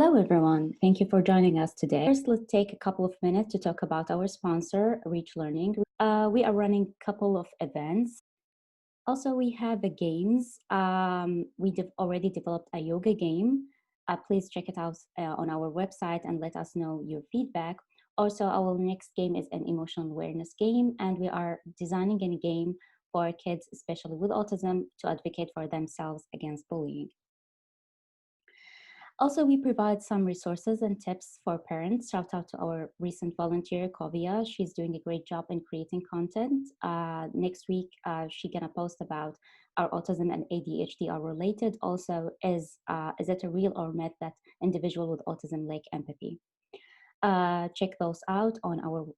Hello, everyone. Thank you for joining us today. First, let's take a couple of minutes to talk about our sponsor, Reach Learning. We are running a couple of events. Also, we have the games. We already developed a yoga game. Please check it out on our website and let us know your feedback. Also, our next game is an emotional awareness game, and we are designing a game for kids, especially with autism, to advocate for themselves against bullying. Also, we provide some resources and tips for parents. Shout out to our recent volunteer, Kovia. She's doing a great job in creating content. Next week, she's gonna post about our autism and ADHD are related. Also, is it a real or myth that individual with autism lack empathy? Check those out on our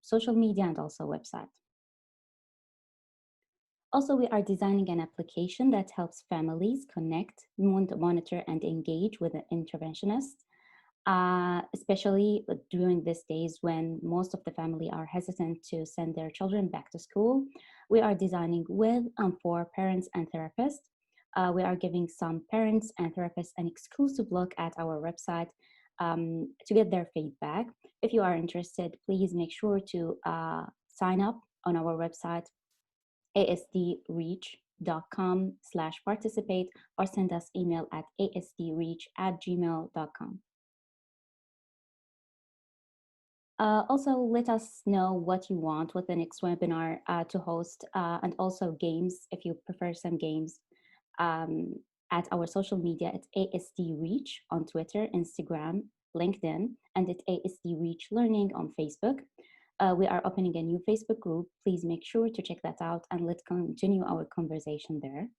social media and also website. Also, we are designing an application that helps families connect, monitor, and engage with an interventionist, especially during these days when most of the family are hesitant to send their children back to school. We are designing with for parents and therapists. We are giving some parents and therapists an exclusive look at our website to get their feedback. If you are interested, please make sure to sign up on our website asdreach.com/participate or send us email at asdreach@gmail.com. Also, let us know what you want with the next webinar to host, and also games, if you prefer some games, at our social media. It's ASD Reach on Twitter, Instagram, LinkedIn, and it's ASD Reach Learning on Facebook. We are opening a new Facebook group. Please make sure to check that out and let's continue our conversation there.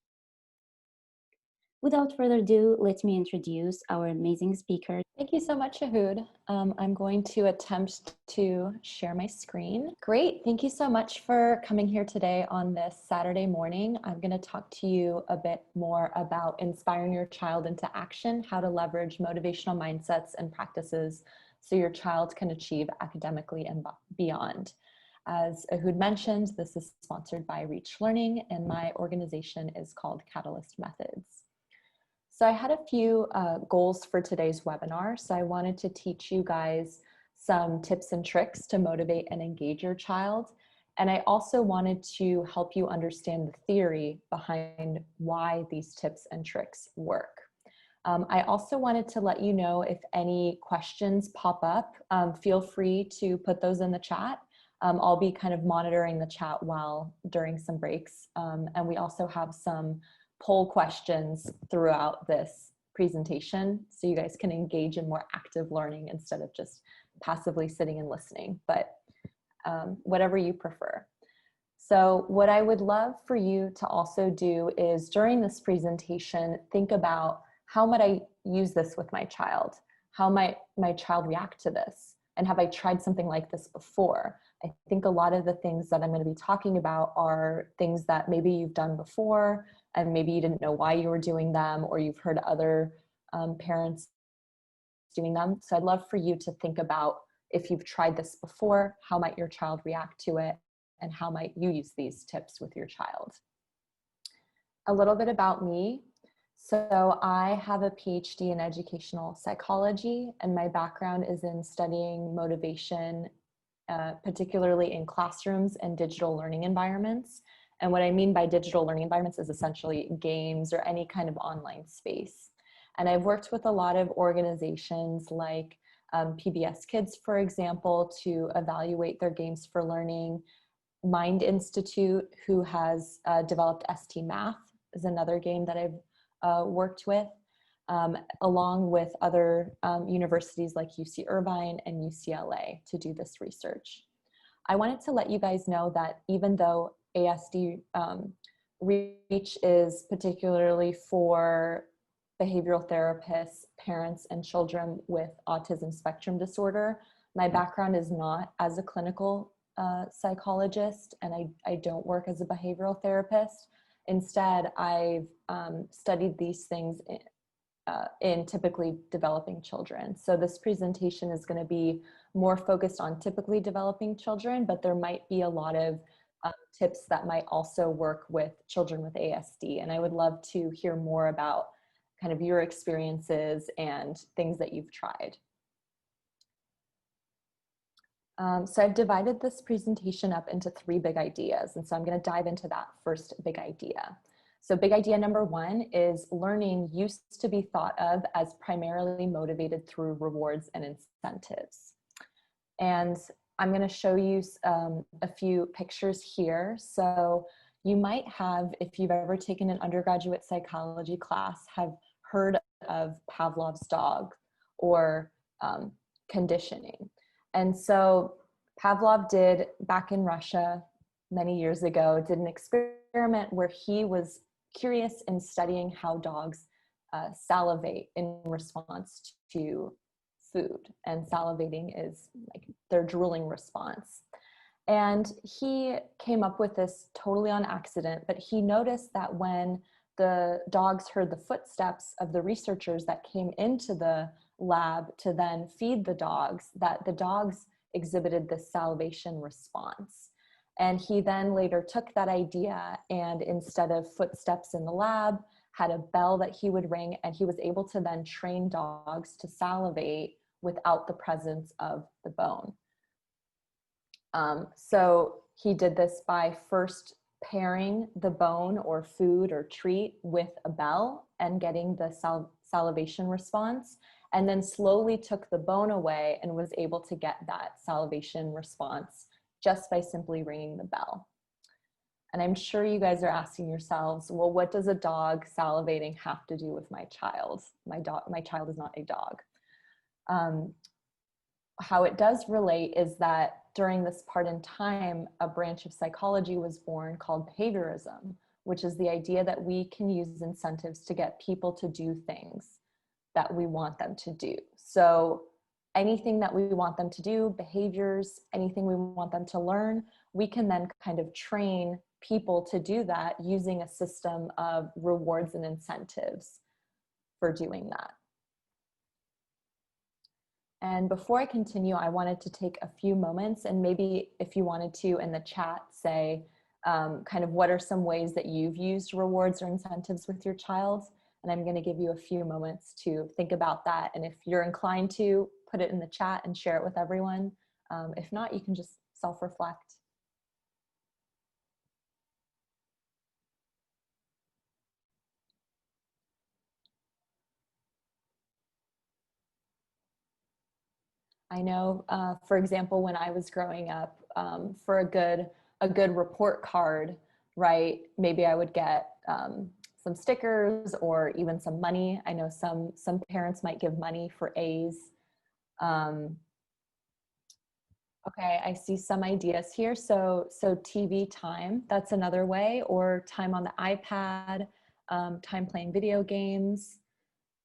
Without further ado, let me introduce our amazing speaker. Thank you so much, Shahud. I'm going to attempt to share my screen. Great. Thank you so much for coming here today on this Saturday morning. I'm going to talk to you a bit more about inspiring your child into action, how to leverage motivational mindsets and practices so your child can achieve academically and beyond. As Ahud mentioned, this is sponsored by Reach Learning, and my organization is called Catalyst Methods. So I had a few goals for today's webinar. So I wanted to teach you guys some tips and tricks to motivate and engage your child. And I also wanted to help you understand the theory behind why these tips and tricks work. I also wanted to let you know if any questions pop up, feel free to put those in the chat. I'll be kind of monitoring the chat during some breaks. And we also have some poll questions throughout this presentation so you guys can engage in more active learning instead of just passively sitting and listening, but whatever you prefer. So what I would love for you to also do is during this presentation, think about how might I use this with my child? How might my child react to this? And have I tried something like this before? I think a lot of the things that I'm going to be talking about are things that maybe you've done before, and maybe you didn't know why you were doing them, or you've heard other parents doing them. So I'd love for you to think about if you've tried this before, how might your child react to it, and how might you use these tips with your child? A little bit about me. So I have a PhD in educational psychology, and my background is in studying motivation, particularly in classrooms and digital learning environments. And what I mean by digital learning environments is essentially games or any kind of online space. And I've worked with a lot of organizations like PBS Kids, for example, to evaluate their games for learning. Mind Institute, who has developed ST Math, is another game that I've worked with, along with other universities like UC Irvine and UCLA to do this research. I wanted to let you guys know that even though ASD Reach is particularly for behavioral therapists, parents, and children with autism spectrum disorder, my background is not as a clinical psychologist, and I don't work as a behavioral therapist. Instead, I've studied these things in typically developing children. So this presentation is going to be more focused on typically developing children, but there might be a lot of tips that might also work with children with ASD. And I would love to hear more about kind of your experiences and things that you've tried. So I've divided this presentation up into 3 big ideas. And so I'm going to dive into that first big idea. So big idea number 1 is learning used to be thought of as primarily motivated through rewards and incentives. And I'm going to show you a few pictures here. So you might have, if you've ever taken an undergraduate psychology class, have heard of Pavlov's dog or conditioning. And so Pavlov did, back in Russia many years ago, did an experiment where he was curious in studying how dogs salivate in response to food. And salivating is like their drooling response. And he came up with this totally on accident, but he noticed that when the dogs heard the footsteps of the researchers that came into the lab to then feed the dogs, that the dogs exhibited this salivation response. And he then later took that idea and instead of footsteps in the lab, had a bell that he would ring, and he was able to then train dogs to salivate without the presence of the bone. So he did this by first pairing the bone or food or treat with a bell and getting the salivation response, and then slowly took the bone away and was able to get that salivation response just by simply ringing the bell. And I'm sure you guys are asking yourselves, well, what does a dog salivating have to do with my child? My child is not a dog. How it does relate is that during this part in time, a branch of psychology was born called behaviorism, which is the idea that we can use incentives to get people to do things that we want them to do. So anything that we want them to do, behaviors, anything we want them to learn, we can then kind of train people to do that using a system of rewards and incentives for doing that. And before I continue, I wanted to take a few moments and maybe if you wanted to in the chat say kind of what are some ways that you've used rewards or incentives with your child. And I'm going to give you a few moments to think about that. And if you're inclined to, put it in the chat and share it with everyone. If not, you can just self-reflect. I know, for example, when I was growing up, for a good report card, right? Maybe I would get some stickers or even some money. I know some parents might give money for A's. Okay, I see some ideas here. So TV time, that's another way, or time on the iPad, time playing video games.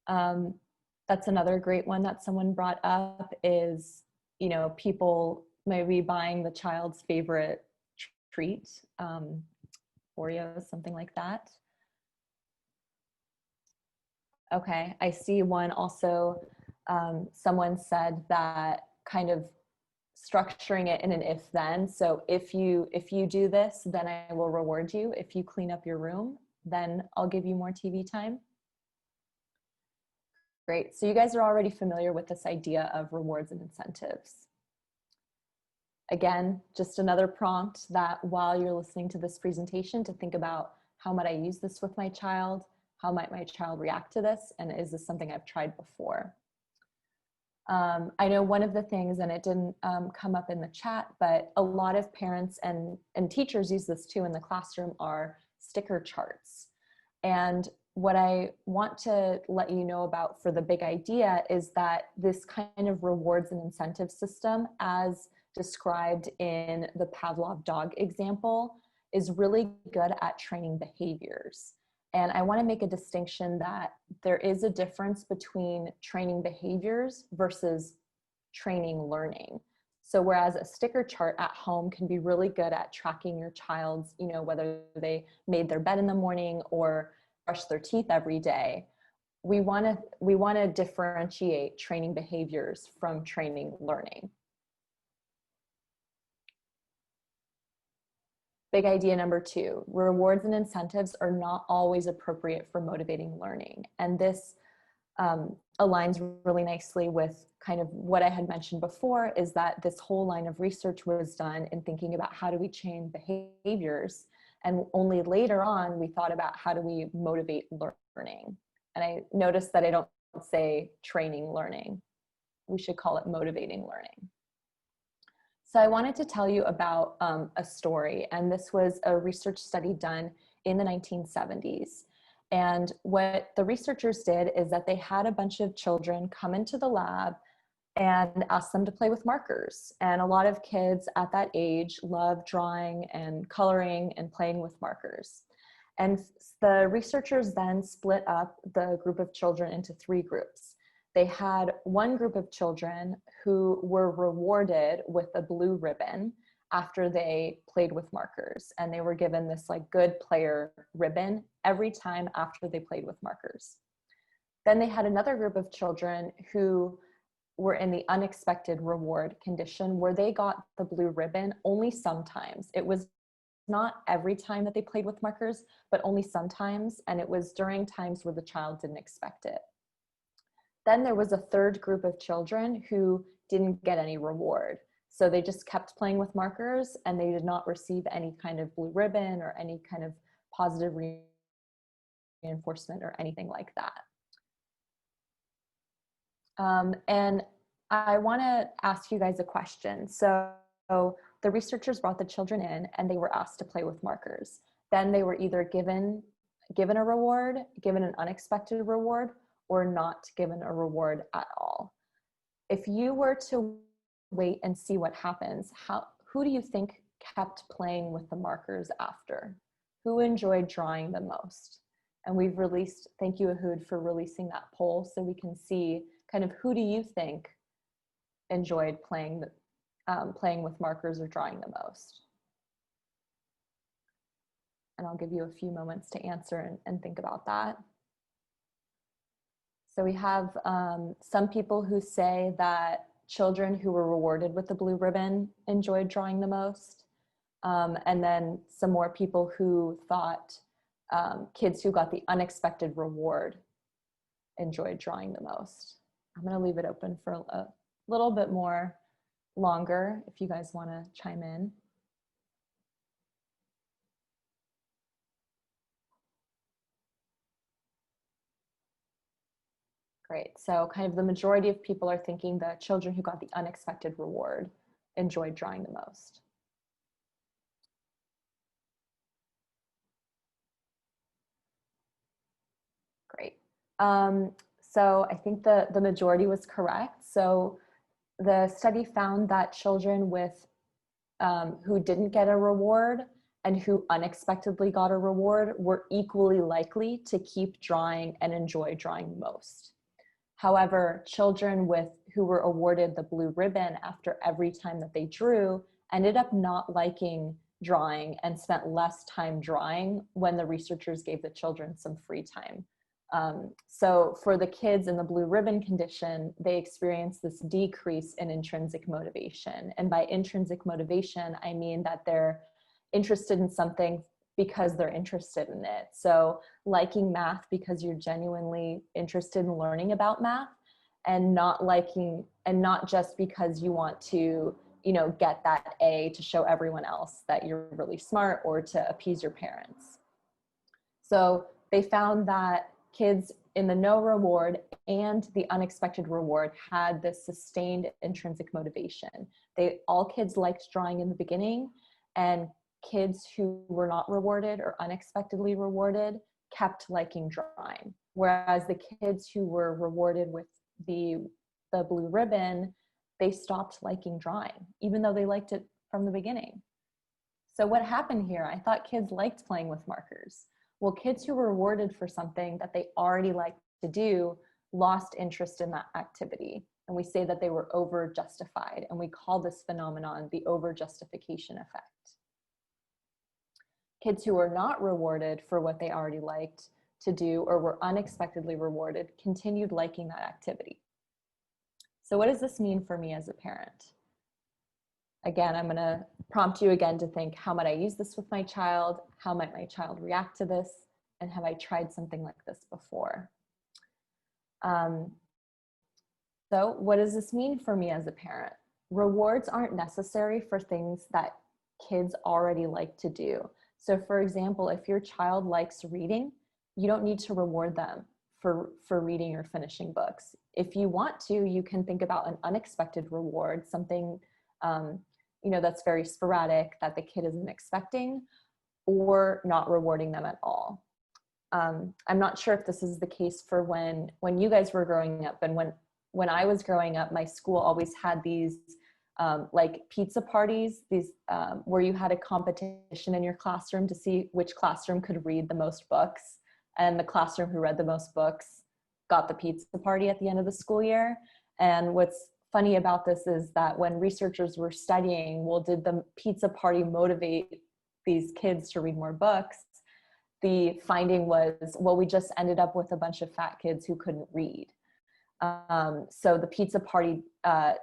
That's another great one that someone brought up is, you know, people maybe buying the child's favorite treat, Oreos, something like that. Okay, I see one also, someone said that kind of structuring it in an if then. So if you do this, then I will reward you. If you clean up your room, then I'll give you more TV time. Great. So you guys are already familiar with this idea of rewards and incentives. Again, just another prompt that while you're listening to this presentation to think about how might I use this with my child? How might my child react to this? And is this something I've tried before? I know one of the things, and it didn't come up in the chat, but a lot of parents and teachers use this too in the classroom are sticker charts. And what I want to let you know about for the big idea is that this kind of rewards and incentive system, as described in the Pavlov dog example, is really good at training behaviors. And I want to make a distinction that there is a difference between training behaviors versus training learning. So whereas a sticker chart at home can be really good at tracking your child's, you know, whether they made their bed in the morning or brush their teeth every day, we want to differentiate training behaviors from training learning. big idea number 2, rewards and incentives are not always appropriate for motivating learning. And this aligns really nicely with kind of what I had mentioned before, is that this whole line of research was done in thinking about how do we change behaviors. And only later on, we thought about how do we motivate learning. And I noticed that I don't say training learning. We should call it motivating learning. So I wanted to tell you about a story, and this was a research study done in the 1970s. And what the researchers did is that they had a bunch of children come into the lab and ask them to play with markers. And a lot of kids at that age love drawing and coloring and playing with markers. And the researchers then split up the group of children into 3 groups. They had one group of children who were rewarded with a blue ribbon after they played with markers. And they were given this like good player ribbon every time after they played with markers. Then they had another group of children who were in the unexpected reward condition, where they got the blue ribbon only sometimes. It was not every time that they played with markers, but only sometimes. And it was during times where the child didn't expect it. Then there was a third group of children who didn't get any reward. So they just kept playing with markers and they did not receive any kind of blue ribbon or any kind of positive reinforcement or anything like that. And I want to ask you guys a question. So the researchers brought the children in and they were asked to play with markers. Then they were either given a reward, given an unexpected reward, or not given a reward at all. If you were to wait and see what happens, who do you think kept playing with the markers after? Who enjoyed drawing the most? And we've released, thank you Ehud for releasing that poll so we can see kind of who do you think enjoyed playing with markers or drawing the most? And I'll give you a few moments to answer and think about that. So we have some people who say that children who were rewarded with the blue ribbon enjoyed drawing the most. And then some more people who thought kids who got the unexpected reward enjoyed drawing the most. I'm going to leave it open for a little bit more longer if you guys want to chime in. Great. So kind of the majority of people are thinking the children who got the unexpected reward enjoyed drawing the most. Great. So I think the majority was correct. So the study found that children who didn't get a reward and who unexpectedly got a reward were equally likely to keep drawing and enjoy drawing most. However, children who were awarded the blue ribbon after every time that they drew ended up not liking drawing and spent less time drawing when the researchers gave the children some free time. So for the kids in the blue ribbon condition, they experienced this decrease in intrinsic motivation. And by intrinsic motivation, I mean that they're interested in something because they're interested in it. So liking math because you're genuinely interested in learning about math, and not just because you want to, get that A to show everyone else that you're really smart or to appease your parents. So they found that kids in the no reward and the unexpected reward had this sustained intrinsic motivation. All kids liked drawing in the beginning, and kids who were not rewarded or unexpectedly rewarded kept liking drawing. Whereas the kids who were rewarded with the blue ribbon, they stopped liking drawing, even though they liked it from the beginning. So what happened here? I thought kids liked playing with markers. Well, kids who were rewarded for something that they already liked to do lost interest in that activity. And we say that they were over-justified, and we call this phenomenon the over-justification effect. Kids who were not rewarded for what they already liked to do or were unexpectedly rewarded continued liking that activity. So what does this mean for me as a parent? Again, I'm going to prompt you again to think, how might I use this with my child? How might my child react to this? And have I tried something like this before? So what does this mean for me as a parent? Rewards aren't necessary for things that kids already like to do. So for example, if your child likes reading, you don't need to reward them for reading or finishing books. If you want to, you can think about an unexpected reward, something that's very sporadic that the kid isn't expecting, or not rewarding them at all. I'm not sure if this is the case for when you guys were growing up, and when I was growing up, my school always had these like pizza parties, these where you had a competition in your classroom to see which classroom could read the most books, and the classroom who read the most books got the pizza party at the end of the school year. And what's funny about this is that when researchers were studying, well, did the pizza party motivate these kids to read more books? The finding was, well, we just ended up with a bunch of fat kids who couldn't read. So the pizza party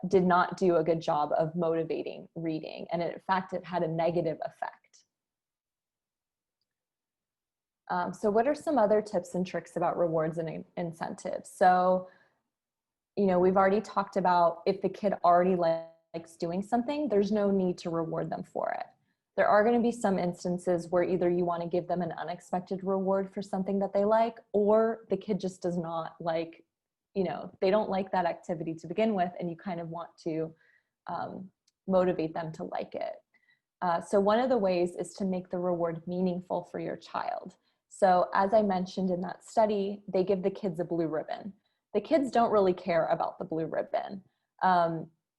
did not do a good job of motivating reading. And in fact, it had a negative effect. So what are some other tips and tricks about rewards and incentives? So, we've already talked about if the kid already likes doing something, there's no need to reward them for it. There are going to be some instances where either you want to give them an unexpected reward for something that they like, or the kid just does not like, they don't like that activity to begin with, and you kind of want to motivate them to like it. So one of the ways is to make the reward meaningful for your child. So as I mentioned in that study, they give the kids a blue ribbon. The kids don't really care about the blue ribbon.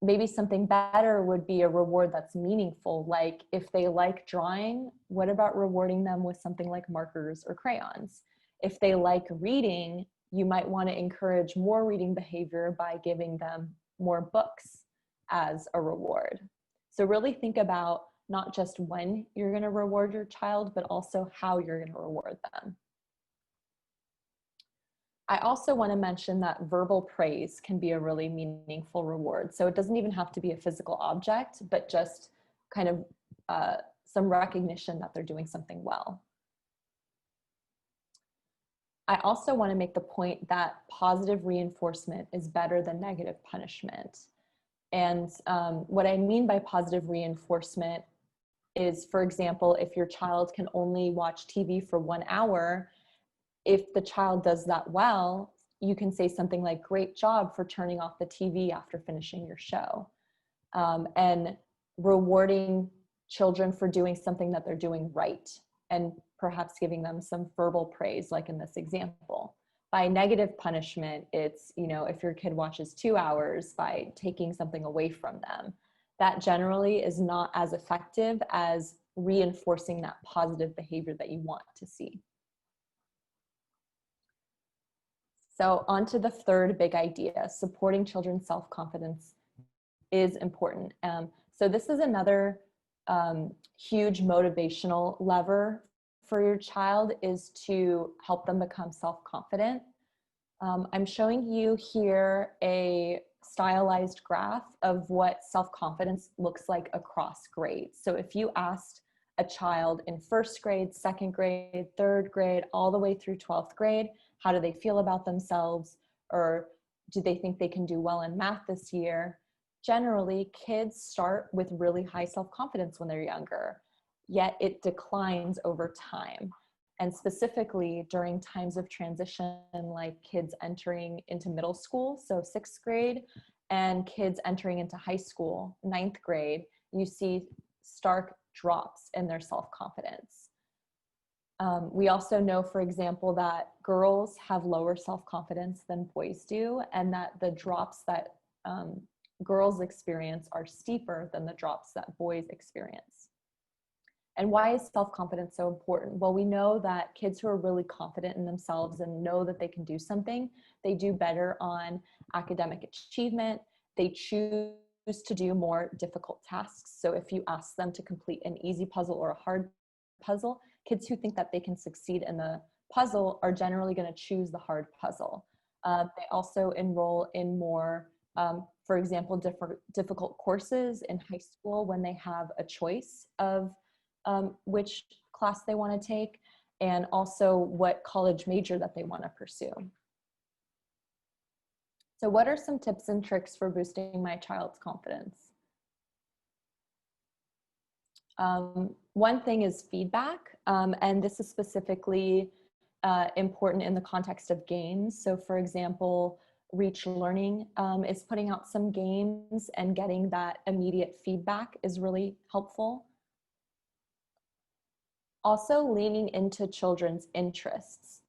Maybe something better would be a reward that's meaningful. Like if they like drawing, what about rewarding them with something like markers or crayons? If they like reading, you might want to encourage more reading behavior by giving them more books as a reward. So really think about not just when you're going to reward your child, but also how you're going to reward them. I also want to mention that verbal praise can be a really meaningful reward. So it doesn't even have to be a physical object, but just kind of some recognition that they're doing something well. I also want to make the point that positive reinforcement is better than negative punishment. And what I mean by positive reinforcement is, for example, if your child can only watch TV for 1 hour, if the child does that well, you can say something like, great job for turning off the TV after finishing your show. And rewarding children for doing something that they're doing right, and perhaps giving them some verbal praise, like in this example. By negative punishment, it's, if your kid watches 2 hours, by taking something away from them. That generally is not as effective as reinforcing that positive behavior that you want to see. So on to the third big idea, supporting children's self-confidence is important. So this is another huge motivational lever for your child, is to help them become self-confident. I'm showing you here a stylized graph of what self-confidence looks like across grades. So if you asked a child in first grade, second grade, third grade, all the way through 12th grade, how do they feel about themselves? Or do they think they can do well in math this year? Generally, kids start with really high self-confidence when they're younger, yet it declines over time. And specifically during times of transition, like kids entering into middle school, so 6th grade, and kids entering into high school, 9th grade, you see stark drops in their self-confidence. We also know, for example, that girls have lower self-confidence than boys do, and that the drops that girls experience are steeper than the drops that boys experience. And why is self-confidence so important? Well, we know that kids who are really confident in themselves and know that they can do something, they do better on academic achievement. They choose to do more difficult tasks. So if you ask them to complete an easy puzzle or a hard puzzle, kids who think that they can succeed in the puzzle are generally going to choose the hard puzzle. They also enroll in more for example, difficult courses in high school when they have a choice of which class they want to take, and also what college major that they want to pursue. So what are some tips and tricks for boosting my child's confidence? One thing is feedback, and this is specifically important in the context of games. So for example, Reach Learning is putting out some games, and getting that immediate feedback is really helpful. Also, leaning into children's interests.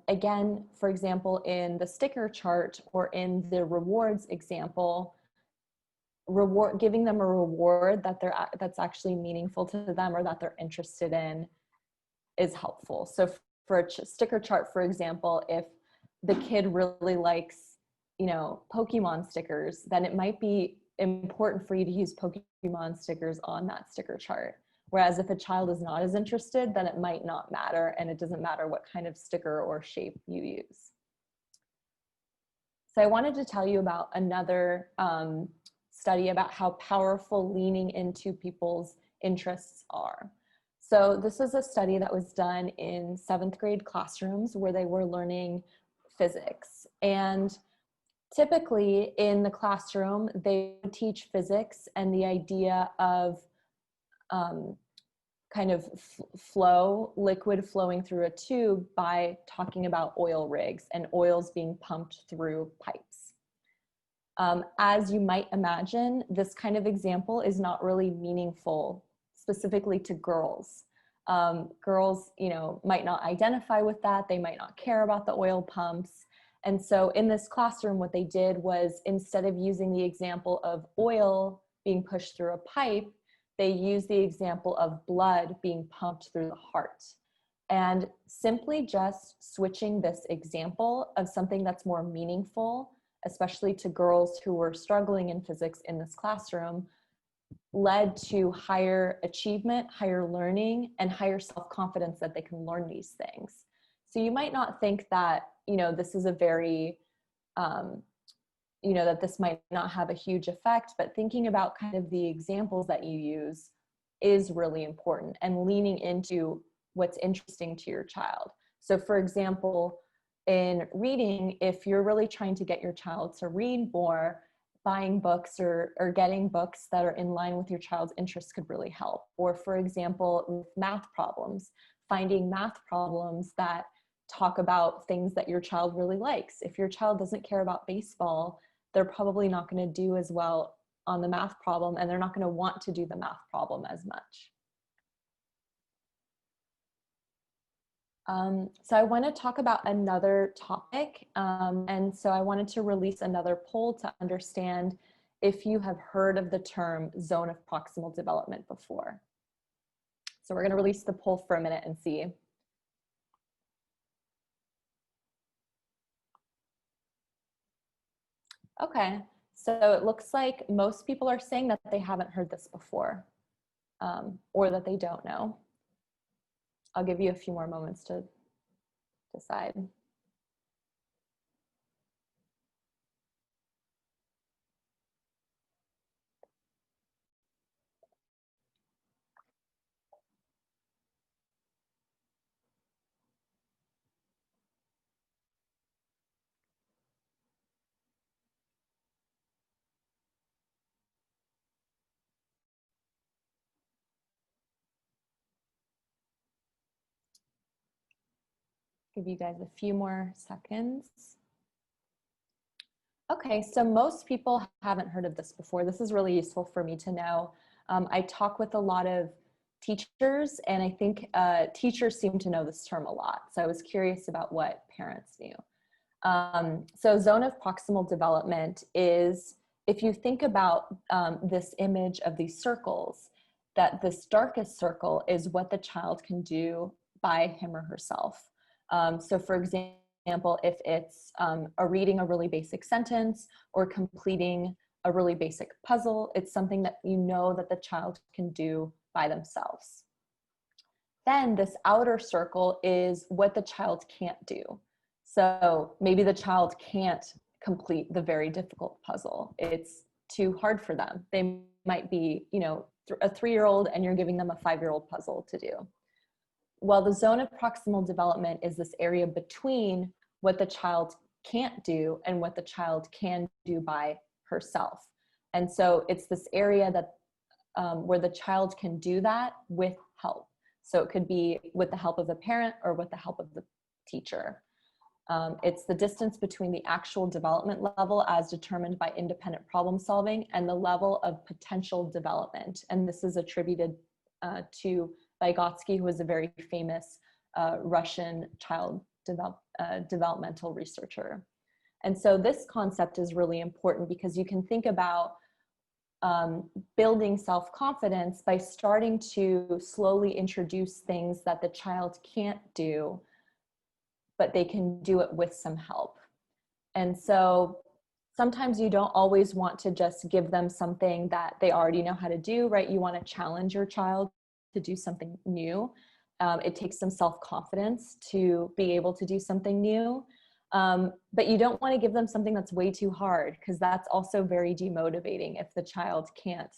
Again, for example, in the sticker chart or in the rewards example, giving them a reward that's actually meaningful to them or that they're interested in is helpful. So for a sticker chart, for example, if the kid really likes, Pokemon stickers, then it might be important for you to use Pokemon stickers on that sticker chart. Whereas if a child is not as interested, then it might not matter, and it doesn't matter what kind of sticker or shape you use. So I wanted to tell you about another study about how powerful leaning into people's interests are. So this is a study that was done in 7th grade classrooms where they were learning physics. And typically in the classroom, they would teach physics and the idea of kind of liquid flowing through a tube by talking about oil rigs and oils being pumped through pipes. As you might imagine, this kind of example is not really meaningful specifically to girls. Girls, might not identify with that. They might not care about the oil pumps. And so in this classroom, what they did was, instead of using the example of oil being pushed through a pipe, they used the example of blood being pumped through the heart. And simply just switching this example of something that's more meaningful, especially to girls who were struggling in physics in this classroom, led to higher achievement, higher learning, and higher self-confidence that they can learn these things. So you might not think that, this is a very, that this might not have a huge effect, but thinking about kind of the examples that you use is really important, and leaning into what's interesting to your child. So for example, in reading, if you're really trying to get your child to read more, buying books or getting books that are in line with your child's interests could really help. Or for example, with math problems, finding math problems that talk about things that your child really likes. If your child doesn't care about baseball, they're probably not going to do as well on the math problem, and they're not going to want to do the math problem as much. So I want to talk about another topic. And so I wanted to release another poll to understand if you have heard of the term zone of proximal development before. So we're going to release the poll for a minute and see. Okay, so it looks like most people are saying that they haven't heard this before, or that they don't know. I'll give you a few more moments to decide. Give you guys a few more seconds. Okay, so most people haven't heard of this before. This is really useful for me to know. I talk with a lot of teachers, and I think teachers seem to know this term a lot. So I was curious about what parents knew. So zone of proximal development is, if you think about this image of these circles, that this darkest circle is what the child can do by him or herself. So for example, if it's reading a really basic sentence or completing a really basic puzzle, it's something that you know that the child can do by themselves. Then this outer circle is what the child can't do. So maybe the child can't complete the very difficult puzzle. It's too hard for them. They might be, you know, a 3-year-old and you're giving them a 5-year-old puzzle to do. Well, the zone of proximal development is this area between what the child can't do and what the child can do by herself. And so it's this area that where the child can do that with help. So it could be with the help of the parent or with the help of the teacher. It's the distance between the actual development level as determined by independent problem solving and the level of potential development. And this is attributed to Vygotsky, who was a very famous Russian child developmental researcher. And so this concept is really important because you can think about building self-confidence by starting to slowly introduce things that the child can't do, but they can do it with some help. And so sometimes you don't always want to just give them something that they already know how to do, right? You want to challenge your child to do something new. It takes some self-confidence to be able to do something new. But you don't want to give them something that's way too hard, because that's also very demotivating. If the child can't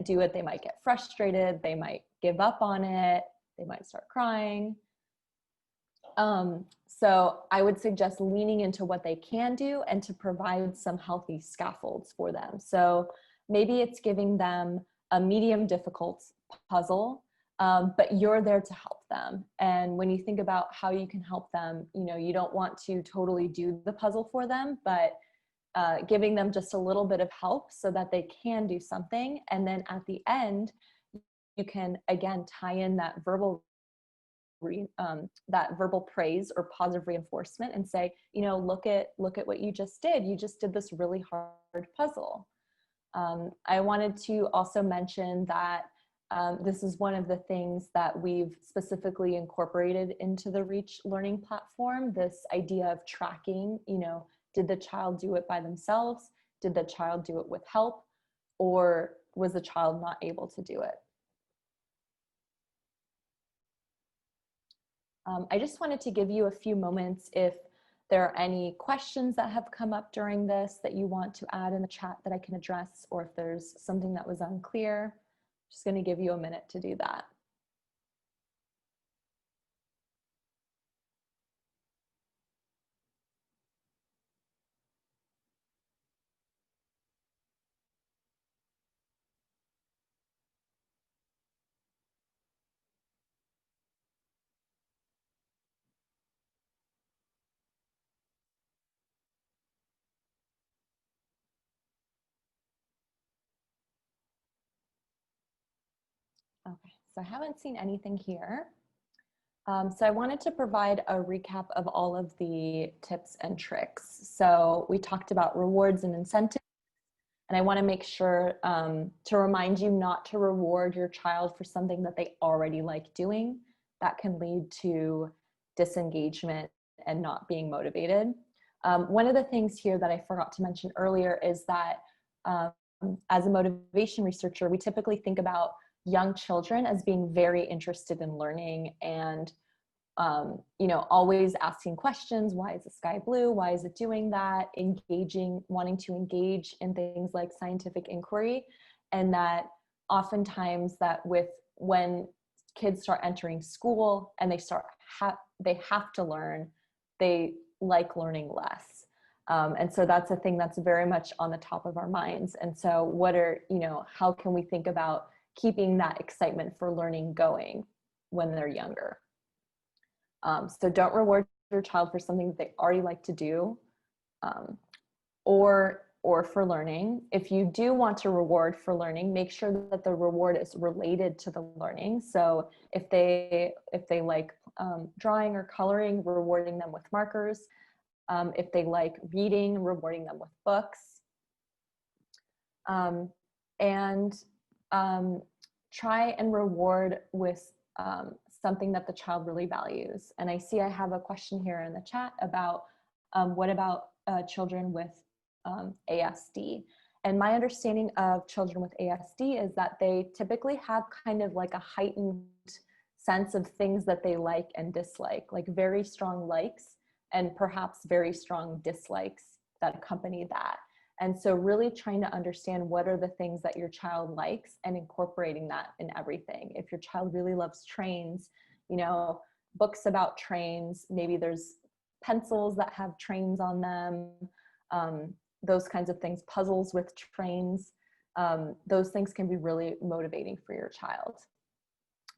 do it, they might get frustrated, they might give up on it, they might start crying. So I would suggest leaning into what they can do and to provide some healthy scaffolds for them. So maybe it's giving them a medium difficult puzzle, but you're there to help them. And when you think about how you can help them, you know, you don't want to totally do the puzzle for them, but giving them just a little bit of help so that they can do something. And then at the end, you can again tie in that verbal praise or positive reinforcement and say, you know, look at what you just did. You just did this really hard puzzle. I wanted to also mention that this is one of the things that we've specifically incorporated into the Reach learning platform, this idea of tracking, you know, did the child do it by themselves? Did the child do it with help? Or was the child not able to do it? I just wanted to give you a few moments if there are any questions that have come up during this that you want to add in the chat that I can address, or if there's something that was unclear. Just going to give you a minute to do that. Okay, so I haven't seen anything here. So I wanted to provide a recap of all of the tips and tricks. So we talked about rewards and incentives, and I want to make sure to remind you not to reward your child for something that they already like doing. That can lead to disengagement and not being motivated. One of the things here that I forgot to mention earlier is that as a motivation researcher, we typically think about young children as being very interested in learning and you know, always asking questions. Why is the sky blue? Why is it doing that? Engaging, wanting to engage in things like scientific inquiry. And that oftentimes that when kids start entering school and they have to learn, they like learning less. And so that's a thing that's very much on the top of our minds. And so how can we think about keeping that excitement for learning going when they're younger? So don't reward your child for something that they already like to do, or for learning. If you do want to reward for learning, make sure that the reward is related to the learning. So if they like drawing or coloring, rewarding them with markers. If they like reading, rewarding them with books. And try and reward with something that the child really values. And I see I have a question here in the chat about what about children with ASD? And my understanding of children with ASD is that they typically have kind of like a heightened sense of things that they like and dislike, like very strong likes and perhaps very strong dislikes. accompany that. And so really trying to understand what are the things that your child likes and incorporating that in everything. If your child really loves trains, you know, books about trains, maybe there's pencils that have trains on them, those kinds of things, puzzles with trains, those things can be really motivating for your child.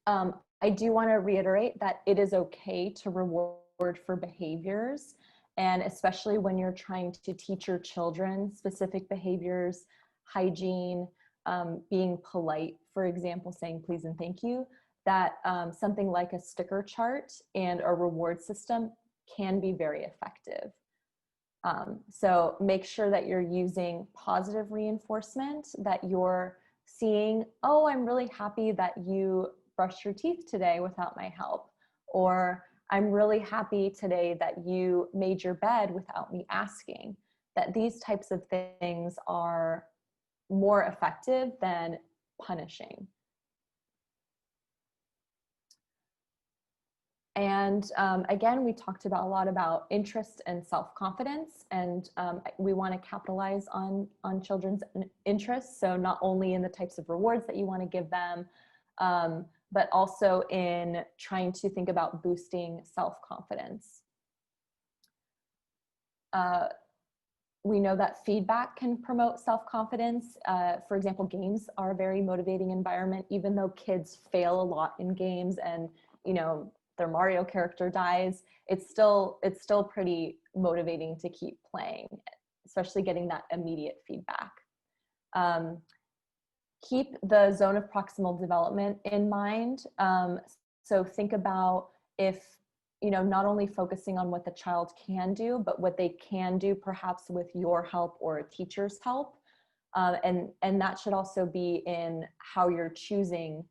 I do want to reiterate that it is okay to reward for behaviors, and especially when you're trying to teach your children specific behaviors, hygiene, being polite, for example, saying please and thank you, that something like a sticker chart and a reward system can be very effective. So make sure that you're using positive reinforcement, that you're seeing, oh, I'm really happy that you brushed your teeth today without my help, or I'm really happy today that you made your bed without me asking. That these types of things are more effective than punishing. And again, we talked about a lot about interest and self-confidence, and we want to capitalize on children's interests. So not only in the types of rewards that you want to give them, but also in trying to think about boosting self-confidence. We know that feedback can promote self-confidence. For example, games are a very motivating environment, even though kids fail a lot in games and, you know, their Mario character dies, it's still pretty motivating to keep playing, especially getting that immediate feedback. Keep the zone of proximal development in mind. So think about if, you know, not only focusing on what the child can do, but what they can do perhaps with your help or a teacher's help. And that should also be in how you're choosing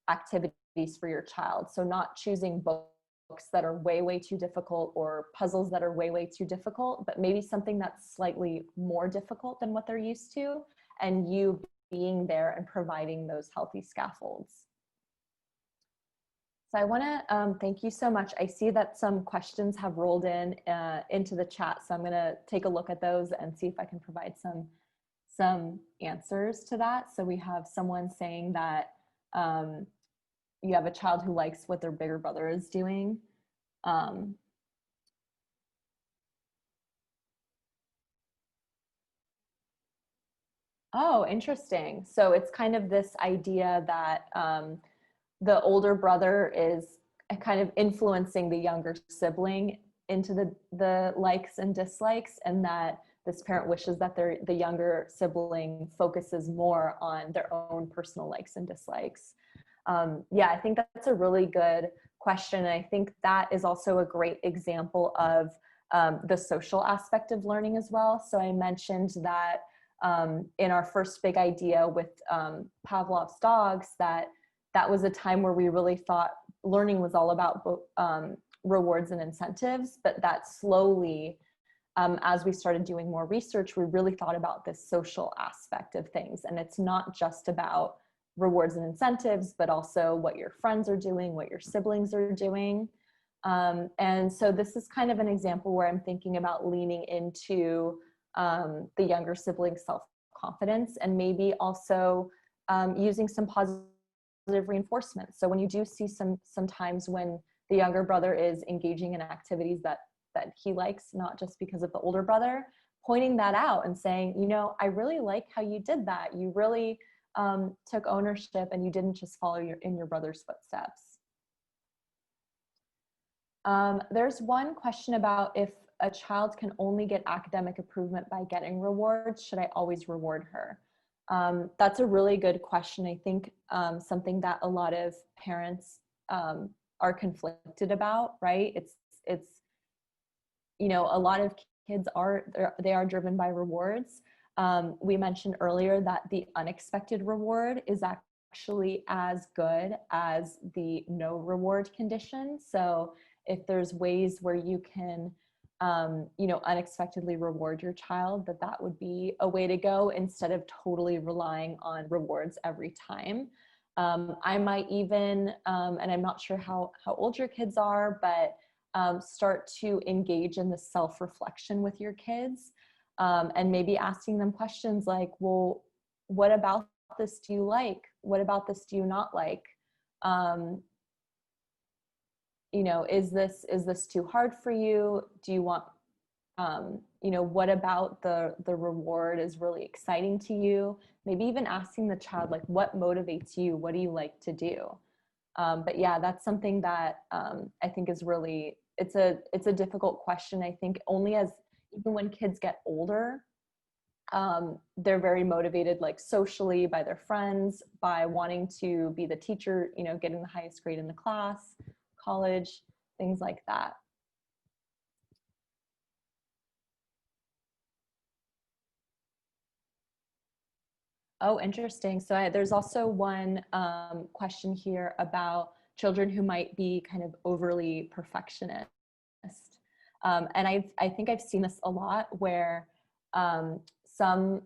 activities for your child. So not choosing books that are way, way too difficult or puzzles that are way, way too difficult, but maybe something that's slightly more difficult than what they're used to, and you being there and providing those healthy scaffolds. So I want to thank you so much. I see that some questions have rolled in into the chat, so I'm going to take a look at those and see if I can provide some answers to that. So we have someone saying that you have a child who likes what their bigger brother is doing. Oh, interesting. So it's kind of this idea that the older brother is kind of influencing the younger sibling into the likes and dislikes, and that this parent wishes that the younger sibling focuses more on their own personal likes and dislikes. Yeah, I think that's a really good question. And I think that is also a great example of the social aspect of learning as well. So I mentioned that in our first big idea with Pavlov's dogs, that was a time where we really thought learning was all about rewards and incentives, but that slowly, as we started doing more research, we really thought about this social aspect of things. And it's not just about rewards and incentives, but also what your friends are doing, what your siblings are doing. And so this is kind of an example where I'm thinking about leaning into the younger sibling self-confidence, and maybe also using some positive reinforcement. So when you do see sometimes when the younger brother is engaging in activities that he likes, not just because of the older brother, pointing that out and saying, you know, I really like how you did that. You really took ownership and you didn't just follow in your brother's footsteps. There's one question about if a child can only get academic improvement by getting rewards, should I always reward her? That's a really good question. I think something that a lot of parents are conflicted about, right? It's you know, a lot of kids they are driven by rewards. We mentioned earlier that the unexpected reward is actually as good as the no reward condition. So if there's ways where you can, you know, unexpectedly reward your child, that would be a way to go instead of totally relying on rewards every time. I might even, and I'm not sure how old your kids are, but start to engage in the self-reflection with your kids. And maybe asking them questions like, well, what about this do you like? What about this do you not like? You know, is this too hard for you? Do you want, you know, what about the reward is really exciting to you? Maybe even asking the child, like, what motivates you? What do you like to do? But yeah, that's something that I think is really, it's a difficult question. I think only as, even when kids get older, they're very motivated, like socially, by their friends, by wanting to be the teacher, you know, getting the highest grade in the class, college, things like that. Oh, interesting. So there's also one question here about children who might be kind of overly perfectionist. And I think I've seen this a lot where some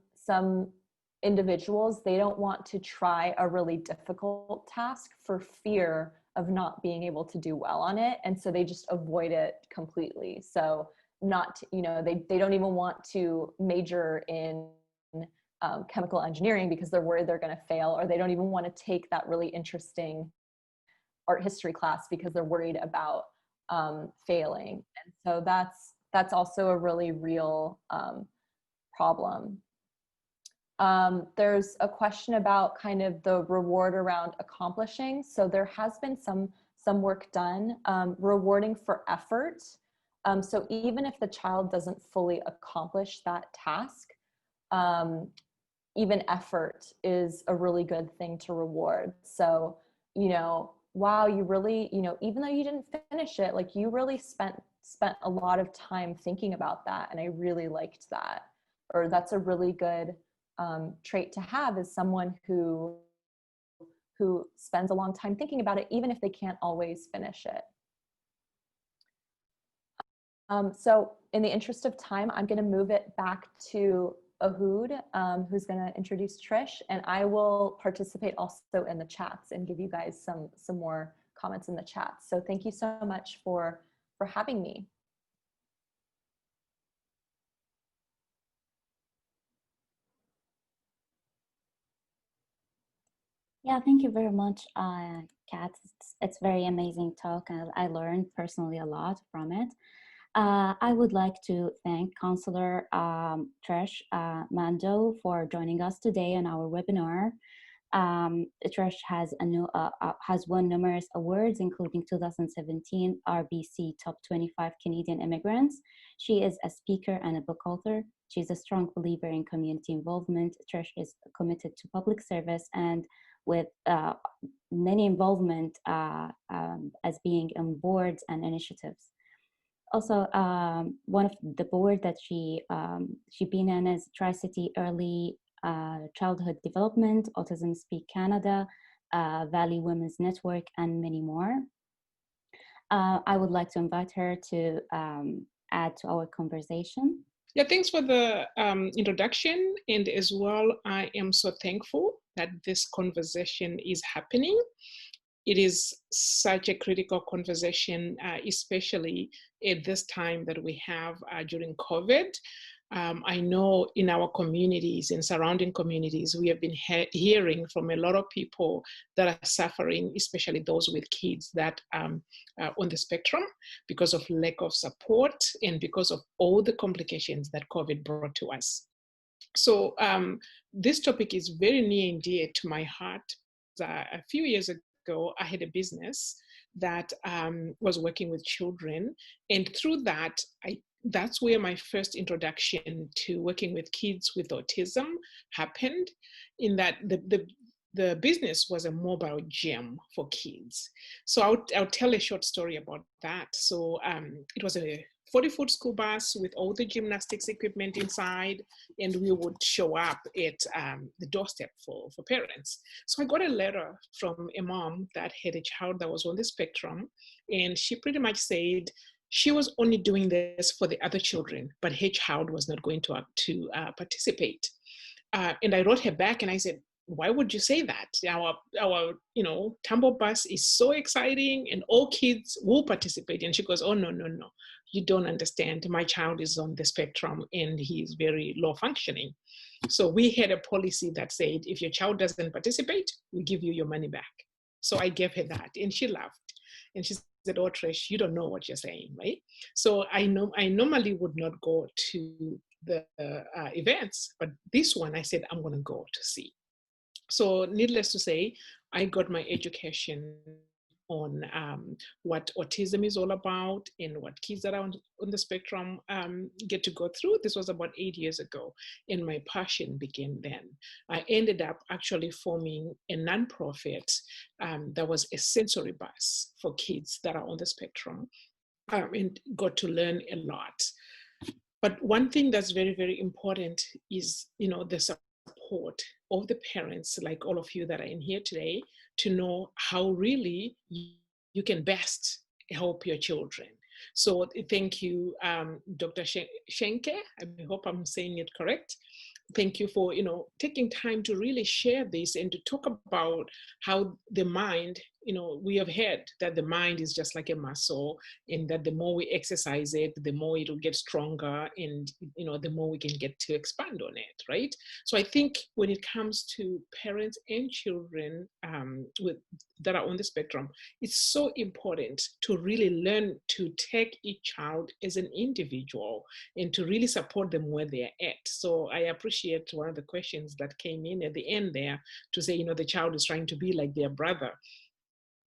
individuals, they don't want to try a really difficult task for fear of not being able to do well on it. And so they just avoid it completely. So not, you know, they don't even want to major in chemical engineering because they're worried they're going to fail, or they don't even want to take that really interesting art history class because they're worried about failing. And so that's also a really real problem. There's a question about kind of the reward around accomplishing. So there has been some work done rewarding for effort. So even if the child doesn't fully accomplish that task, even effort is a really good thing to reward. So, you know, wow, you really, you know, even though you didn't finish it, like you really spent a lot of time thinking about that, and I really liked that. Or that's a really good trait to have, is someone who spends a long time thinking about it, even if they can't always finish it. So in the interest of time, I'm going to move it back to Ahood, who's going to introduce Trish, and I will participate also in the chats and give you guys some more comments in the chat. So thank you so much for having me. Yeah, thank you very much, Kat. It's very amazing talk, and I learned personally a lot from it. I would like to thank Counselor Trish Mando for joining us today on our webinar. Trish has won numerous awards, including 2017 RBC Top 25 Canadian Immigrants. She is a speaker and a book author. She's a strong believer in community involvement. Trish is committed to public service and with many involvement as being on boards and initiatives. Also, one of the board that she been in is Tri-City Early Childhood Development, Autism Speak Canada, Valley Women's Network, and many more. I would like to invite her to add to our conversation. Yeah, thanks for the introduction. And as well, I am so thankful that this conversation is happening. It is such a critical conversation, especially at this time that we have during COVID. I know in our communities and surrounding communities, we have been hearing from a lot of people that are suffering, especially those with kids that are on the spectrum, because of lack of support and because of all the complications that COVID brought to us. So this topic is very near and dear to my heart. A few years ago, I had a business that was working with children, and through that, that's where my first introduction to working with kids with autism happened, in that the business was a mobile gym for kids. So I'll tell a short story about that. So it was a 40-foot school bus with all the gymnastics equipment inside, and we would show up at the doorstep for parents. So I got a letter from a mom that had a child that was on the spectrum, and she pretty much said she was only doing this for the other children, but her child was not going to participate. And I wrote her back and I said, why would you say that? Our tumble bus is so exciting and all kids will participate. And she goes, oh, no. you don't understand. My child is on the spectrum and he's very low functioning. So we had a policy that said, if your child doesn't participate, we give you your money back. So I gave her that and she laughed. And she said, oh, Trish, you don't know what you're saying, right? So I normally would not go to the events, but this one I said, I'm going to go to see. So needless to say, I got my education on what autism is all about and what kids that are on the spectrum get to go through. This was about 8 years ago, and my passion began then. I ended up actually forming a nonprofit that was a sensory bus for kids that are on the spectrum, and got to learn a lot. But one thing that's very, very important is, the support of the parents, like all of you that are in here today, to know how really you can best help your children. So thank you, Dr. Schenke. I hope I'm saying it correct. Thank you for, taking time to really share this and to talk about how the mind, we have heard that the mind is just like a muscle, and that the more we exercise it, the more it will get stronger, and, the more we can get to expand on it, right? So I think when it comes to parents and children that are on the spectrum, it's so important to really learn to take each child as an individual and to really support them where they're at. So I appreciate one of the questions that came in at the end there to say, the child is trying to be like their brother.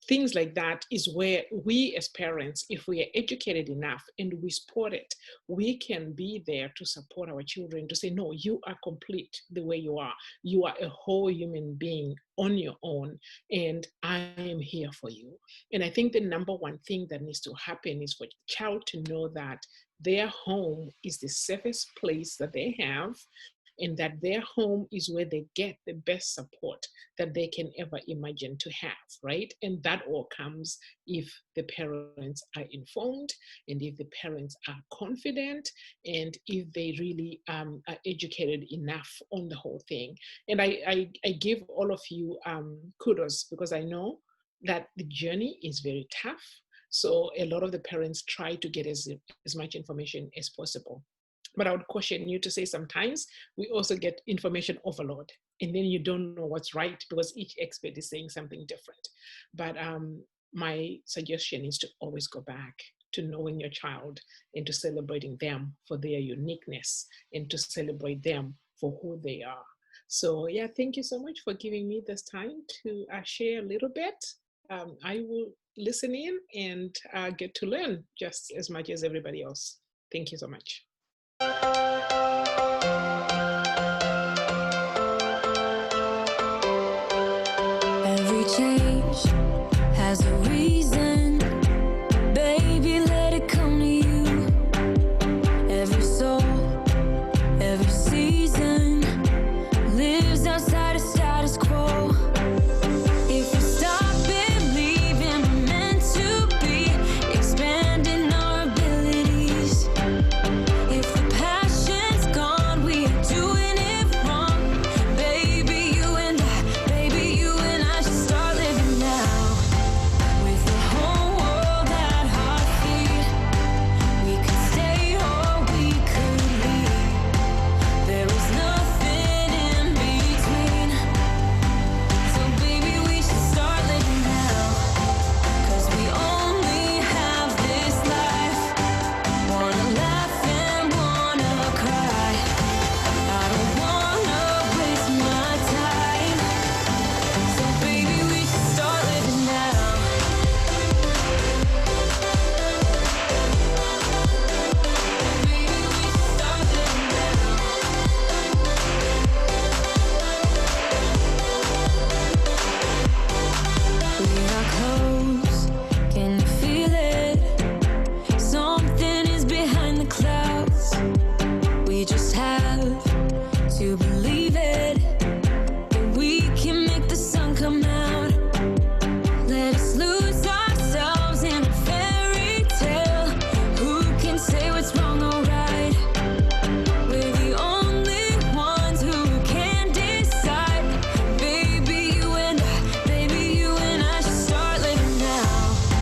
Things like that is where we as parents, if we are educated enough and we support it, we can be there to support our children, to say, no, you are complete the way you are. You are a whole human being on your own, and I am here for you. And I think the number one thing that needs to happen is for the child to know that their home is the safest place that they have, and that their home is where they get the best support that they can ever imagine to have, right? And that all comes if the parents are informed, and if the parents are confident, and if they really are educated enough on the whole thing. And I give all of you kudos, because I know that the journey is very tough. So a lot of the parents try to get as much information as possible. But I would caution you to say sometimes we also get information overload, and then you don't know what's right because each expert is saying something different. But my suggestion is to always go back to knowing your child and to celebrating them for their uniqueness and to celebrate them for who they are. So yeah, thank you so much for giving me this time to share a little bit. I will listen in and get to learn just as much as everybody else. Thank you so much. Every change has a reason, baby, let it come to you. Every soul, every season lives outside of status quo. If we stop believing we're meant to be, expanding our abilities. If the passion's gone, we are doing it wrong. Baby, you and I should start living now. With the whole world at our feet, we could stay or we could leave. There is nothing in between. So baby, we should start living now. 'Cause we only have this life. Wanna laugh and wanna cry. I don't wanna waste my time. So baby, we should start living now. Baby, we should start living now. We are close, can you feel it? Something is behind the clouds. We just have to be